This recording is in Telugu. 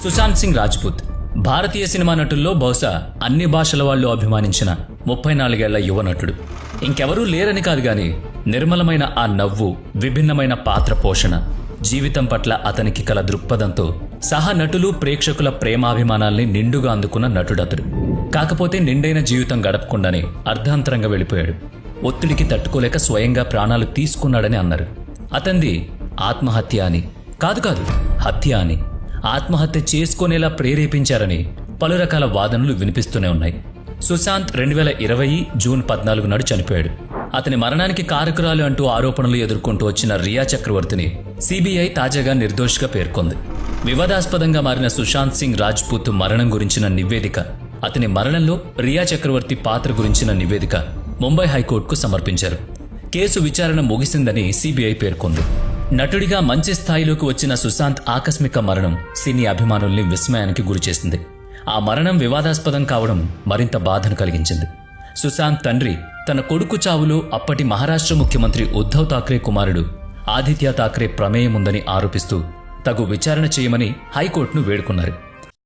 సుశాంత్ సింగ్ రాజ్పుత్ భారతీయ సినిమా నటుల్లో బహుశా అన్ని భాషల వాళ్ళు అభిమానించిన 34 ఏళ్ల యువ నటుడు. ఇంకెవరూ లేరని కాదు గాని నిర్మలమైన ఆ నవ్వు, విభిన్నమైన పాత్ర పోషణ, జీవితం పట్ల అతనికి కల దృక్పథంతో సహా నటులు ప్రేక్షకుల ప్రేమాభిమానాల్ని నిండుగా అందుకున్న నటుడతడు. కాకపోతే నిండైన జీవితం గడపకుండానే అర్ధాంతరంగా వెళ్ళిపోయాడు. ఒత్తిడికి తట్టుకోలేక స్వయంగా ప్రాణాలు తీసుకున్నాడని అన్నారు. అతంది ఆత్మహత్య అని కాదు హత్య అని, ఆత్మహత్య చేసుకునేలా ప్రేరేపించారని పలు రకాల వాదనలు వినిపిస్తూనే ఉన్నాయి. సుశాంత్ 2020 జూన్ 14 నాడు చనిపోయాడు. అతని మరణానికి కారకురాలు అంటూ ఆరోపణలు ఎదుర్కొంటూ వచ్చిన రియా చక్రవర్తిని సిబిఐ తాజాగా నిర్దోషిగా పేర్కొంది. వివాదాస్పదంగా మారిన సుశాంత్ సింగ్ రాజ్పుత్ మరణం గురించిన నివేదిక, అతని మరణంలో రియా చక్రవర్తి పాత్ర గురించిన నివేదిక ముంబై హైకోర్టుకు సమర్పించారు. కేసు విచారణ ముగిసిందని సిబిఐ పేర్కొంది. నటుడిగా మంచి స్థాయిలోకి వచ్చిన సుశాంత్ ఆకస్మిక మరణం సినీ అభిమానుల్ని విస్మయానికి గురిచేసింది. ఆ మరణం వివాదాస్పదం కావడం మరింత బాధను కలిగించింది. సుశాంత్ తండ్రి తన కొడుకు చావులో అప్పటి మహారాష్ట్ర ముఖ్యమంత్రి ఉద్ధవ్ ఠాక్రే కుమారుడు ఆదిత్య ఠాక్రే ప్రమేయం ఉందని ఆరోపిస్తూ తగు విచారణ చేయమని హైకోర్టును వేడుకున్నారు.